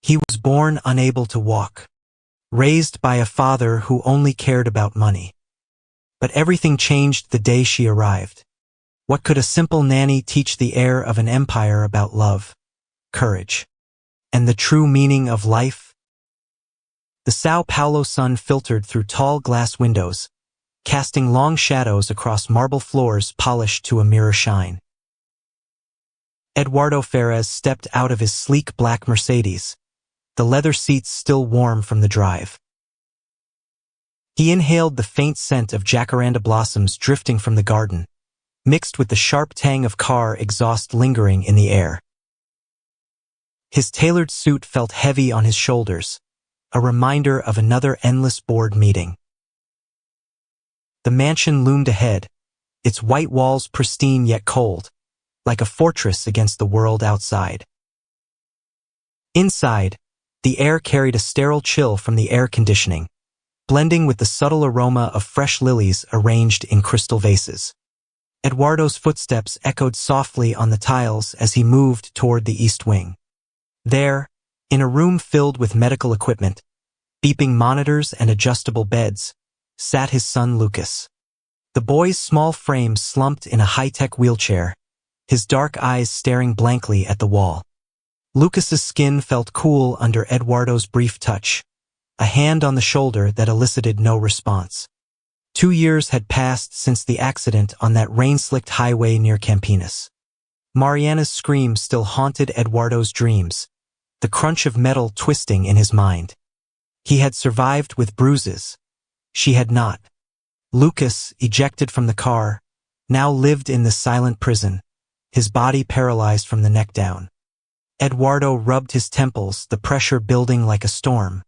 He was born unable to walk, raised by a father who only cared about money. But everything changed the day she arrived. What could a simple nanny teach the heir of an empire about love, courage, and the true meaning of life? The São Paulo sun filtered through tall glass windows, casting long shadows across marble floors polished to a mirror shine. Eduardo Ferraz stepped out of his sleek black Mercedes, the leather seats still warm from the drive. He inhaled the faint scent of jacaranda blossoms drifting from the garden, mixed with the sharp tang of car exhaust lingering in the air. His tailored suit felt heavy on his shoulders, a reminder of another endless board meeting. The mansion loomed ahead, its white walls pristine yet cold, like a fortress against the world outside. Inside, the air carried a sterile chill from the air conditioning, blending with the subtle aroma of fresh lilies arranged in crystal vases. Eduardo's footsteps echoed softly on the tiles as he moved toward the east wing. There, in a room filled with medical equipment, beeping monitors and adjustable beds, sat his son Lucas. The boy's small frame slumped in a high-tech wheelchair, his dark eyes staring blankly at the wall. Lucas's skin felt cool under Eduardo's brief touch, a hand on the shoulder that elicited no response. 2 years had passed since the accident on that rain-slicked highway near Campinas. Mariana's scream still haunted Eduardo's dreams, the crunch of metal twisting in his mind. He had survived with bruises. She had not. Lucas, ejected from the car, now lived in this silent prison, his body paralyzed from the neck down. Eduardo rubbed his temples, the pressure building like a storm.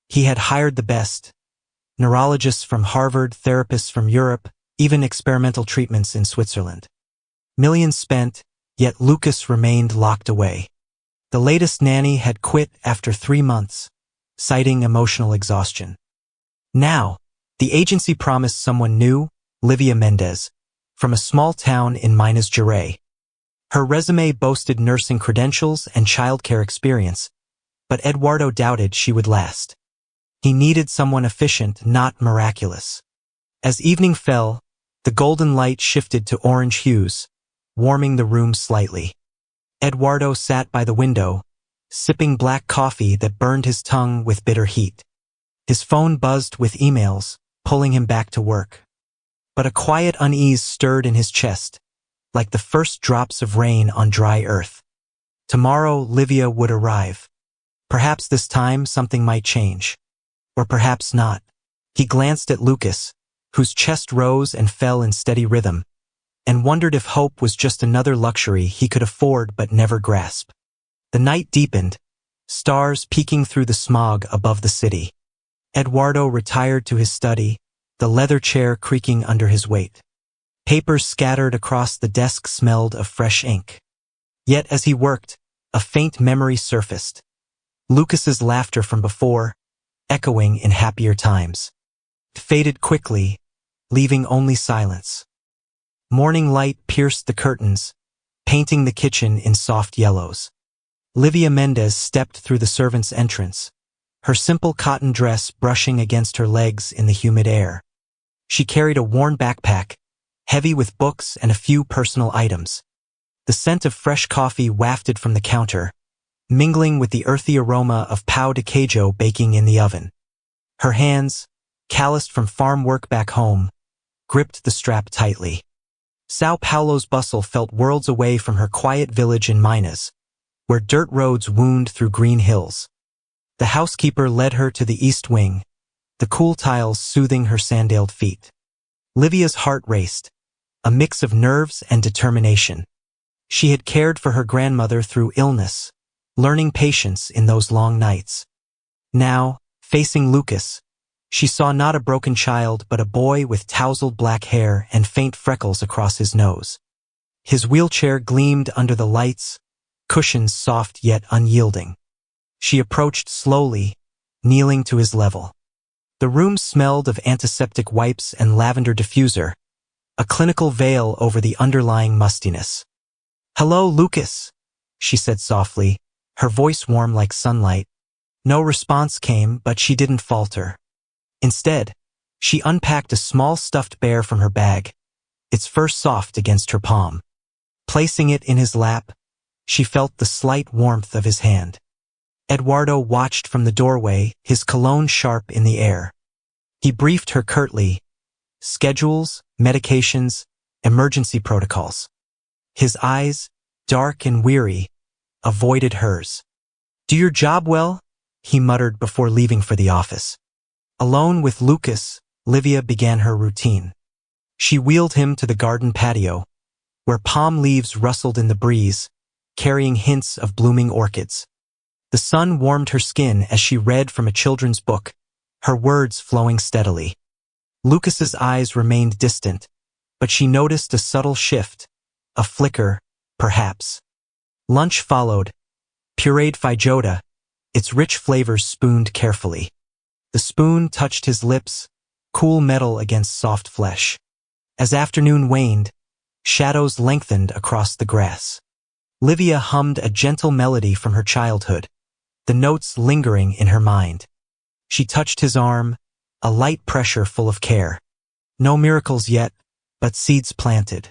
He had hired the best, neurologists from Harvard, therapists from Europe, even experimental treatments in Switzerland. Millions spent, yet Lucas remained locked away. The latest nanny had quit after 3 months, citing emotional exhaustion. Now, the agency promised someone new, Livia Mendez, from a small town in Minas Gerais. Her resume boasted nursing credentials and childcare experience, but Eduardo doubted she would last. He needed someone efficient, not miraculous. As evening fell, the golden light shifted to orange hues, warming the room slightly. Eduardo sat by the window, sipping black coffee that burned his tongue with bitter heat. His phone buzzed with emails, pulling him back to work. But a quiet unease stirred in his chest, like the first drops of rain on dry earth. Tomorrow, Livia would arrive. Perhaps this time something might change. Or perhaps not. He glanced at Lucas, whose chest rose and fell in steady rhythm, and wondered if hope was just another luxury he could afford but never grasp. The night deepened, stars peeking through the smog above the city. Eduardo retired to his study, the leather chair creaking under his weight. Papers scattered across the desk smelled of fresh ink. Yet as he worked, a faint memory surfaced. Lucas's laughter from before, echoing in happier times. It faded quickly, leaving only silence. Morning light pierced the curtains, painting the kitchen in soft yellows. Livia Mendez stepped through the servant's entrance, her simple cotton dress brushing against her legs in the humid air. She carried a worn backpack, heavy with books and a few personal items. The scent of fresh coffee wafted from the counter, mingling with the earthy aroma of pão de queijo baking in the oven. Her hands, calloused from farm work back home, gripped the strap tightly. São Paulo's bustle felt worlds away from her quiet village in Minas, where dirt roads wound through green hills. The housekeeper led her to the east wing, the cool tiles soothing her sandaled feet. Livia's heart raced, a mix of nerves and determination. She had cared for her grandmother through illness, learning patience in those long nights. Now, facing Lucas, she saw not a broken child but a boy with tousled black hair and faint freckles across his nose. His wheelchair gleamed under the lights, cushions soft yet unyielding. She approached slowly, kneeling to his level. The room smelled of antiseptic wipes and lavender diffuser, a clinical veil over the underlying mustiness. "Hello, Lucas," she said softly, her voice warm like sunlight, No response came, but she didn't falter. Instead, she unpacked a small stuffed bear from her bag, its fur soft against her palm. Placing it in his lap, she felt the slight warmth of his hand. Eduardo watched from the doorway, his cologne sharp in the air. He briefed her curtly: schedules, medications, emergency protocols. His eyes, dark and weary, avoided hers. "Do your job well?" he muttered before leaving for the office. Alone with Lucas, Livia began her routine. She wheeled him to the garden patio, where palm leaves rustled in the breeze, carrying hints of blooming orchids. The sun warmed her skin as she read from a children's book, her words flowing steadily. Lucas's eyes remained distant, but she noticed a subtle shift, a flicker, perhaps. Lunch followed, pureed feijoada, its rich flavors spooned carefully. The spoon touched his lips, cool metal against soft flesh. As afternoon waned, shadows lengthened across the grass. Livia hummed a gentle melody from her childhood, the notes lingering in her mind. She touched his arm, a light pressure full of care. No miracles yet, but seeds planted.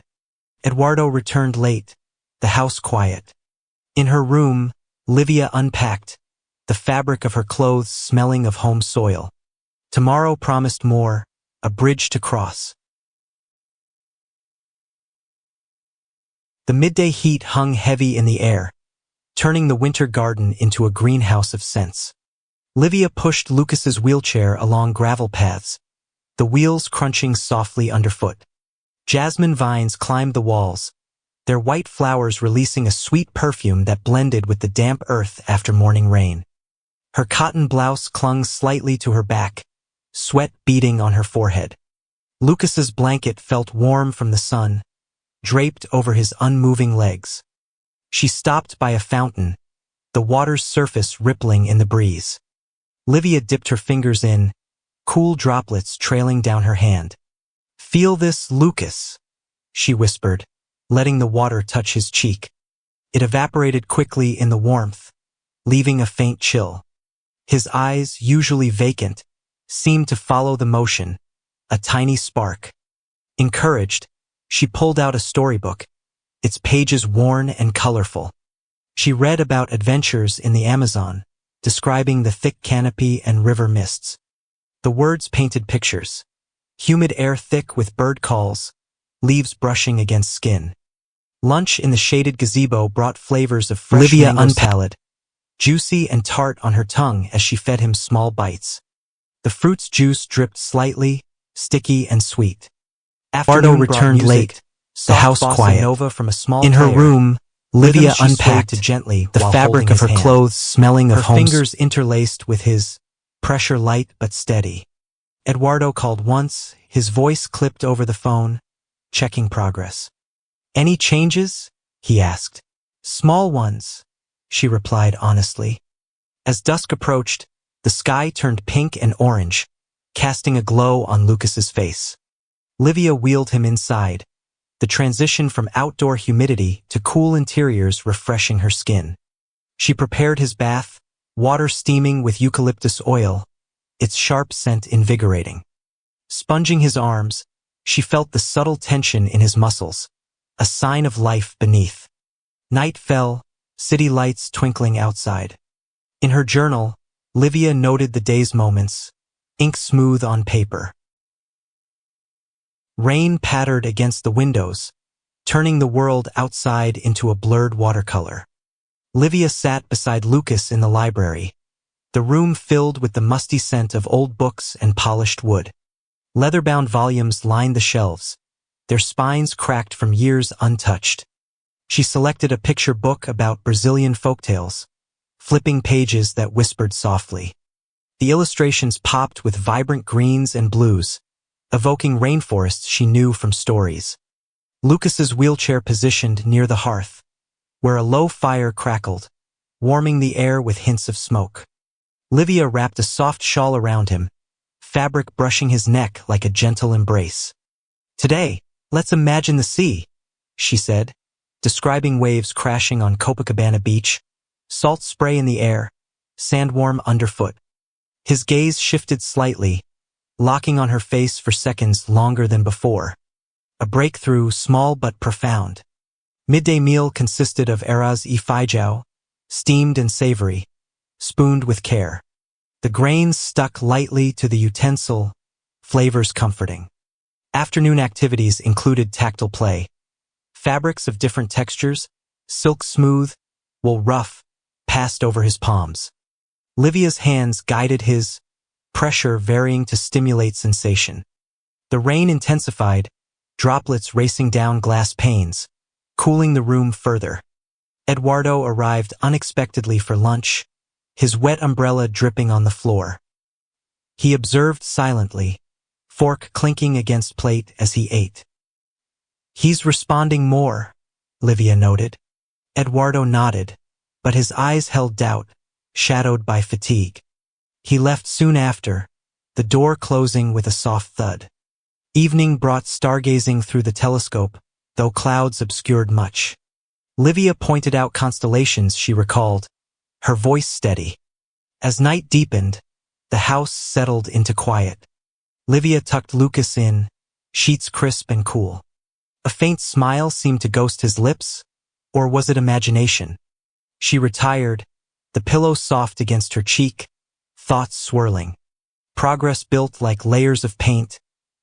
Eduardo returned late, the house quiet. In her room, Livia unpacked, the fabric of her clothes smelling of home soil. Tomorrow promised more, a bridge to cross. The midday heat hung heavy in the air, turning the winter garden into a greenhouse of scents. Livia pushed Lucas's wheelchair along gravel paths, the wheels crunching softly underfoot. Jasmine vines climbed the walls, their white flowers releasing a sweet perfume that blended with the damp earth after morning rain. Her cotton blouse clung slightly to her back, sweat beading on her forehead. Lucas's blanket felt warm from the sun, draped over his unmoving legs. She stopped by a fountain, the water's surface rippling in the breeze. Livia dipped her fingers in, cool droplets trailing down her hand. "Feel this, Lucas," she whispered, letting the water touch his cheek. It evaporated quickly in the warmth, leaving a faint chill. His eyes, usually vacant, seemed to follow the motion, a tiny spark. Encouraged, she pulled out a storybook, its pages worn and colorful. She read about adventures in the Amazon, describing the thick canopy and river mists. The words painted pictures: humid air thick with bird calls, leaves brushing against skin. Lunch in the shaded gazebo brought flavors of fresh mango salad, juicy and tart on her tongue as she fed him small bites. The fruit's juice dripped slightly, sticky and sweet. Eduardo returned late, the house quiet. Nova from a small in her room, Livia unpacked gently, the fabric of her clothes smelling of home. Her fingers interlaced with his, pressure light but steady. Eduardo called once, his voice clipped over the phone, checking progress. "Any changes?" he asked. "Small ones," she replied honestly. As dusk approached, the sky turned pink and orange, casting a glow on Lucas's face. Livia wheeled him inside, the transition from outdoor humidity to cool interiors refreshing her skin. She prepared his bath, water steaming with eucalyptus oil, its sharp scent invigorating. Sponging his arms, she felt the subtle tension in his muscles, a sign of life beneath. Night fell, city lights twinkling outside. In her journal, Livia noted the day's moments, ink smooth on paper. Rain pattered against the windows, turning the world outside into a blurred watercolor. Livia sat beside Lucas in the library, the room filled with the musty scent of old books and polished wood. Leather-bound volumes lined the shelves, their spines cracked from years untouched. She selected a picture book about Brazilian folktales, flipping pages that whispered softly. The illustrations popped with vibrant greens and blues, evoking rainforests she knew from stories. Lucas's wheelchair positioned near the hearth, where a low fire crackled, warming the air with hints of smoke. Livia wrapped a soft shawl around him, fabric brushing his neck like a gentle embrace. "Today, let's imagine the sea," she said, describing waves crashing on Copacabana Beach, salt spray in the air, sandworm underfoot. His gaze shifted slightly, locking on her face for seconds longer than before. A breakthrough, small but profound. Midday meal consisted of arroz y feijoa, steamed and savory, spooned with care. The grains stuck lightly to the utensil, flavors comforting. Afternoon activities included tactile play. Fabrics of different textures, silk smooth, wool rough, passed over his palms. Livia's hands guided his, pressure varying to stimulate sensation. The rain intensified, droplets racing down glass panes, cooling the room further. Eduardo arrived unexpectedly for lunch, his wet umbrella dripping on the floor. He observed silently, fork clinking against plate as he ate. "He's responding more," Livia noted. Eduardo nodded, but his eyes held doubt, shadowed by fatigue. He left soon after, the door closing with a soft thud. Evening brought stargazing through the telescope, though clouds obscured much. Livia pointed out constellations she recalled, her voice steady. As night deepened, the house settled into quiet. Livia tucked Lucas in, sheets crisp and cool. A faint smile seemed to ghost his lips, or was it imagination? She retired, the pillow soft against her cheek, thoughts swirling. Progress built like layers of paint,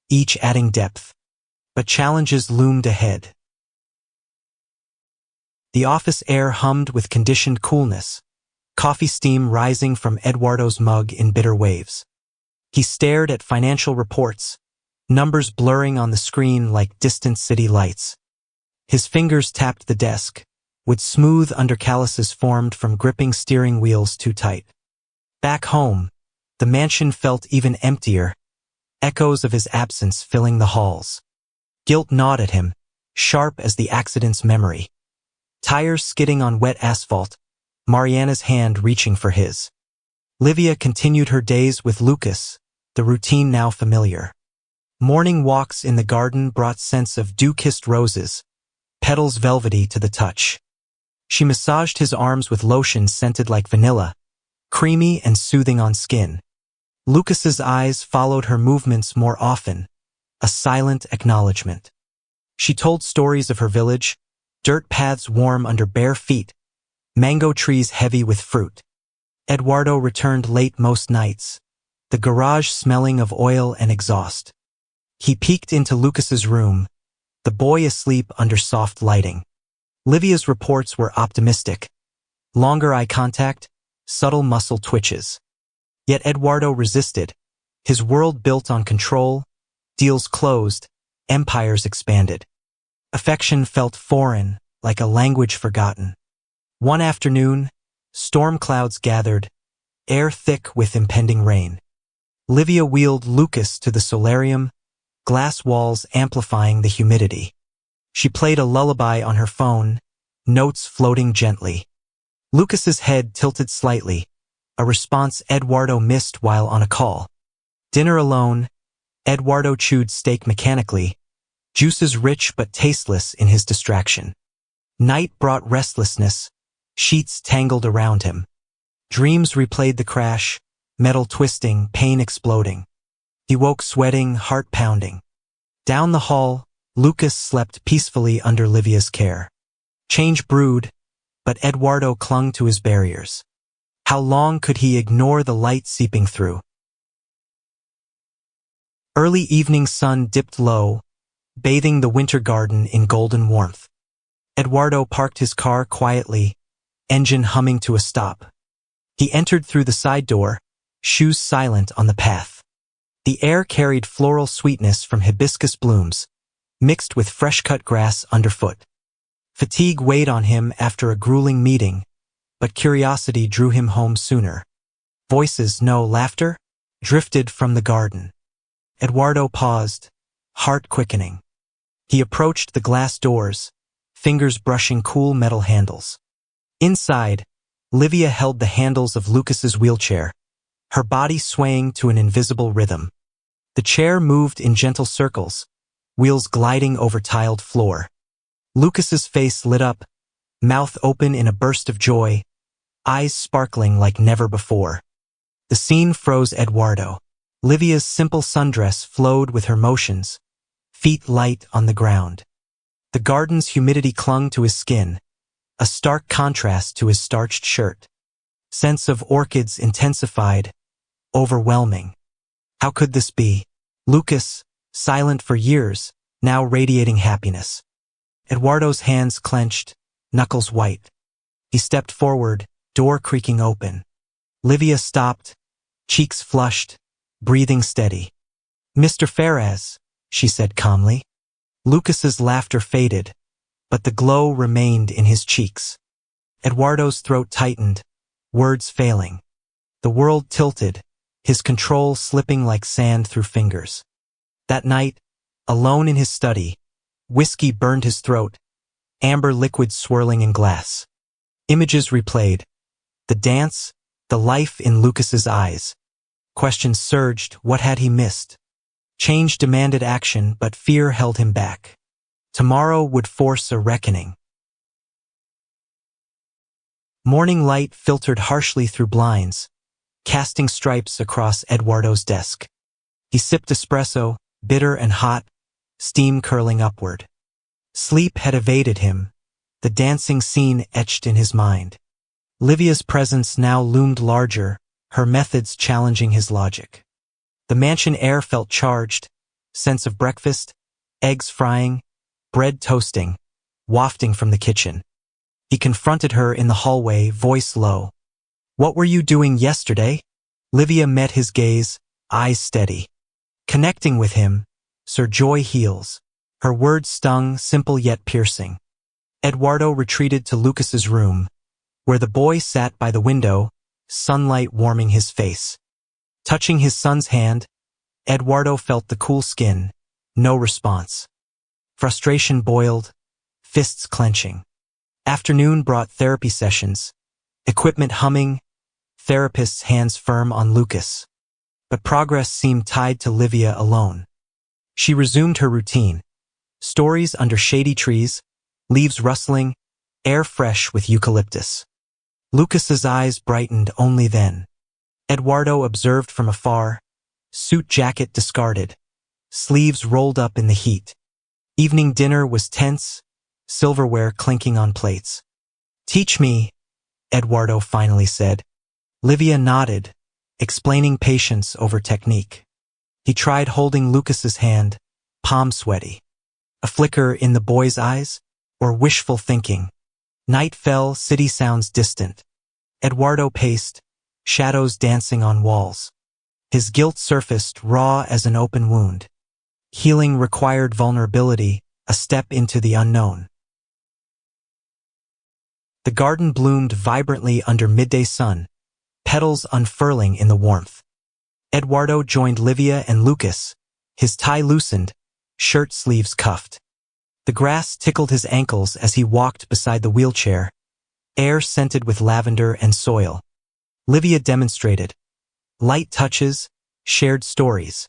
each adding depth. But challenges loomed ahead. The office air hummed with conditioned coolness, coffee steam rising from Eduardo's mug in bitter waves. He stared at financial reports, numbers blurring on the screen like distant city lights. His fingers tapped the desk, with smooth undercalluses formed from gripping steering wheels too tight. Back home, the mansion felt even emptier, echoes of his absence filling the halls. Guilt gnawed at him, sharp as the accident's memory. Tires skidding on wet asphalt, Mariana's hand reaching for his. Livia continued her days with Lucas, the routine now familiar. Morning walks in the garden brought scents of dew-kissed roses, petals velvety to the touch. She massaged his arms with lotion scented like vanilla, creamy and soothing on skin. Lucas's eyes followed her movements more often, a silent acknowledgement. She told stories of her village, dirt paths warm under bare feet, mango trees heavy with fruit. Eduardo returned late most nights, the garage smelling of oil and exhaust. He peeked into Lucas's room, the boy asleep under soft lighting. Livia's reports were optimistic. Longer eye contact, subtle muscle twitches. Yet Eduardo resisted, his world built on control, deals closed, empires expanded. Affection felt foreign, like a language forgotten. One afternoon, storm clouds gathered, air thick with impending rain. Livia wheeled Lucas to the solarium, glass walls amplifying the humidity. She played a lullaby on her phone, notes floating gently. Lucas's head tilted slightly, a response Eduardo missed while on a call. Dinner alone, Eduardo chewed steak mechanically, juices rich but tasteless in his distraction. Night brought restlessness, sheets tangled around him. Dreams replayed the crash, metal twisting, pain exploding. He woke sweating, heart pounding. Down the hall, Lucas slept peacefully under Livia's care. Change brewed, but Eduardo clung to his barriers. How long could he ignore the light seeping through? Early evening sun dipped low, bathing the winter garden in golden warmth. Eduardo parked his car quietly, engine humming to a stop. He entered through the side door, shoes silent on the path. The air carried floral sweetness from hibiscus blooms, mixed with fresh-cut grass underfoot. Fatigue weighed on him after a grueling meeting, but curiosity drew him home sooner. Voices, no laughter, drifted from the garden. Eduardo paused, heart quickening. He approached the glass doors, fingers brushing cool metal handles. Inside, Livia held the handles of Lucas's wheelchair, her body swaying to an invisible rhythm. The chair moved in gentle circles, wheels gliding over tiled floor. Lucas's face lit up, mouth open in a burst of joy, eyes sparkling like never before. The scene froze Eduardo. Livia's simple sundress flowed with her motions, feet light on the ground. The garden's humidity clung to his skin, a stark contrast to his starched shirt. Sense of orchids intensified, overwhelming. How could this be? Lucas, silent for years, now radiating happiness. Eduardo's hands clenched, knuckles white. He stepped forward, door creaking open. Livia stopped, cheeks flushed, breathing steady. "Mr. Ferraz," she said calmly. Lucas's laughter faded, but the glow remained in his cheeks. Eduardo's throat tightened, words failing. The world tilted, his control slipping like sand through fingers. That night, alone in his study, whiskey burned his throat, amber liquid swirling in glass. Images replayed. The dance, the life in Lucas's eyes. Questions surged, what had he missed? Change demanded action, but fear held him back. Tomorrow would force a reckoning. Morning light filtered harshly through blinds, casting stripes across Eduardo's desk. He sipped espresso, bitter and hot, steam curling upward. Sleep had evaded him, the dancing scene etched in his mind. Livia's presence now loomed larger, her methods challenging his logic. The mansion air felt charged, scents of breakfast, eggs frying, bread toasting, wafting from the kitchen. He confronted her in the hallway, voice low. "What were you doing yesterday?" Livia met his gaze, eyes steady. Connecting with him, Sir Joy heals. Her words stung, simple yet piercing. Eduardo retreated to Lucas's room, where the boy sat by the window, sunlight warming his face. Touching his son's hand, Eduardo felt the cool skin, no response. Frustration boiled, fists clenching. Afternoon brought therapy sessions, equipment humming, therapists' hands firm on Lucas. But progress seemed tied to Livia alone. She resumed her routine. Stories under shady trees, leaves rustling, air fresh with eucalyptus. Lucas's eyes brightened only then. Eduardo observed from afar, suit jacket discarded, sleeves rolled up in the heat. Evening dinner was tense, silverware clinking on plates. "Teach me," Eduardo finally said. Livia nodded, explaining patience over technique. He tried holding Lucas's hand, palm sweaty. A flicker in the boy's eyes, or wishful thinking. Night fell, city sounds distant. Eduardo paced, shadows dancing on walls. His guilt surfaced, raw as an open wound. Healing required vulnerability, a step into the unknown. The garden bloomed vibrantly under midday sun, petals unfurling in the warmth. Eduardo joined Livia and Lucas, his tie loosened, shirt sleeves cuffed. The grass tickled his ankles as he walked beside the wheelchair, air scented with lavender and soil. Livia demonstrated. Light touches, shared stories.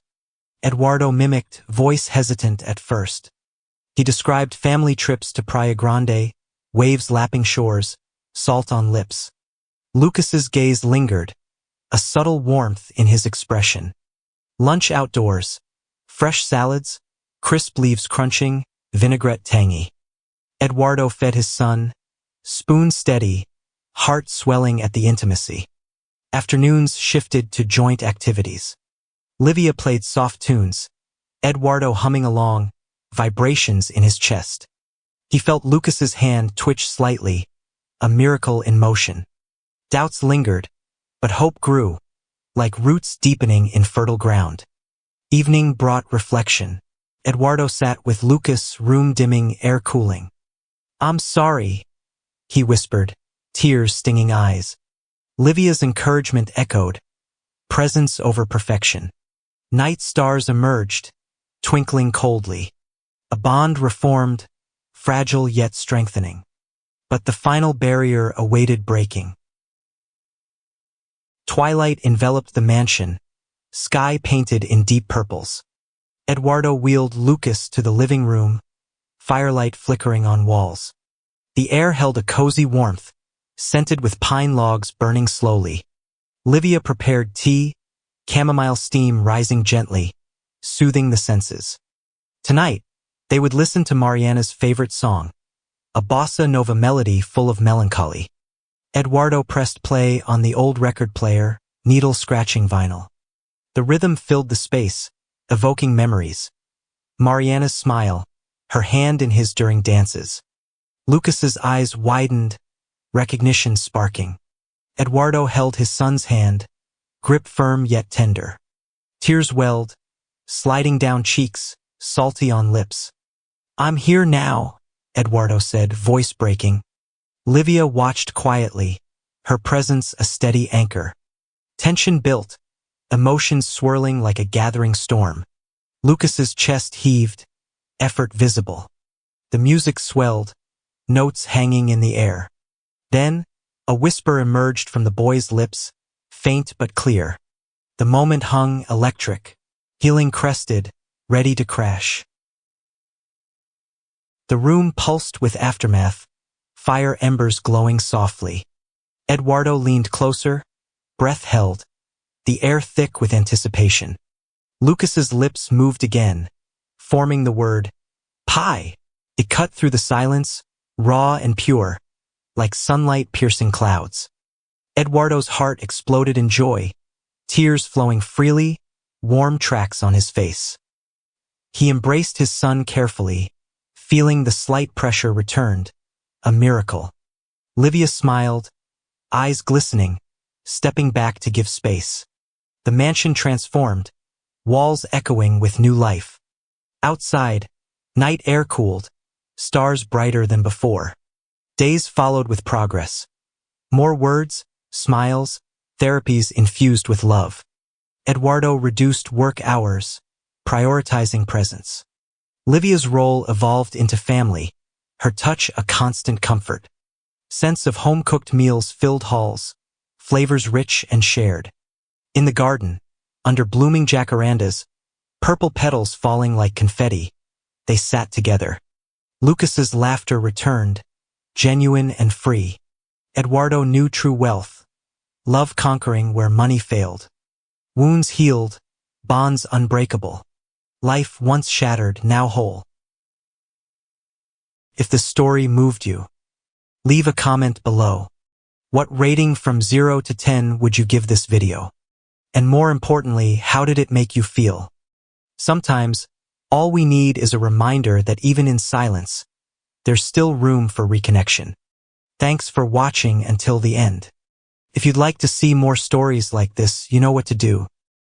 Eduardo mimicked, voice hesitant at first. He described family trips to Praia Grande, waves lapping shores, salt on lips. Lucas's gaze lingered, a subtle warmth in his expression. Lunch outdoors, fresh salads, crisp leaves crunching, vinaigrette tangy. Eduardo fed his son, spoon steady, heart swelling at the intimacy. Afternoons shifted to joint activities. Livia played soft tunes, Eduardo humming along, vibrations in his chest. He felt Lucas's hand twitch slightly, a miracle in motion. Doubts lingered, but hope grew, like roots deepening in fertile ground. Evening brought reflection. Eduardo sat with Lucas, room dimming, air cooling. "I'm sorry," he whispered, tears stinging eyes. Livia's encouragement echoed, presence over perfection. Night stars emerged, twinkling coldly. A bond reformed, fragile yet strengthening. But the final barrier awaited breaking. Twilight enveloped the mansion, sky painted in deep purples. Eduardo wheeled Lucas to the living room, firelight flickering on walls. The air held a cozy warmth, scented with pine logs burning slowly. Livia prepared tea, chamomile steam rising gently, soothing the senses. Tonight, they would listen to Mariana's favorite song, a bossa nova melody full of melancholy. Eduardo pressed play on the old record player, needle-scratching vinyl. The rhythm filled the space, evoking memories. Mariana's smile, her hand in his during dances. Lucas's eyes widened, recognition sparking. Eduardo held his son's hand, grip firm yet tender. Tears welled, sliding down cheeks, salty on lips. "I'm here now," Eduardo said, voice breaking. Livia watched quietly, her presence a steady anchor. Tension built, emotions swirling like a gathering storm. Lucas's chest heaved, effort visible. The music swelled, notes hanging in the air. Then, a whisper emerged from the boy's lips, faint but clear. The moment hung electric, healing crested, ready to crash. The room pulsed with aftermath, fire embers glowing softly. Eduardo leaned closer, breath held, the air thick with anticipation. Lucas's lips moved again, forming the word, pie. It cut through the silence, raw and pure, like sunlight piercing clouds. Eduardo's heart exploded in joy, tears flowing freely, warm tracks on his face. He embraced his son carefully, feeling the slight pressure returned, a miracle. Livia smiled, eyes glistening, stepping back to give space. The mansion transformed, walls echoing with new life. Outside, night air cooled, stars brighter than before. Days followed with progress. More words, smiles, therapies infused with love. Eduardo reduced work hours, prioritizing presence. Livia's role evolved into family, her touch a constant comfort. Scents of home-cooked meals filled halls, flavors rich and shared. In the garden, under blooming jacarandas, purple petals falling like confetti, they sat together. Lucas's laughter returned, genuine and free. Eduardo knew true wealth, love conquering where money failed. Wounds healed, bonds unbreakable. Life once shattered, now whole. If the story moved you, leave a comment below. What rating from 0 to 10 would you give this video? And more importantly, how did it make you feel? Sometimes, all we need is a reminder that even in silence, there's still room for reconnection. Thanks for watching until the end. If you'd like to see more stories like this, you know what to do.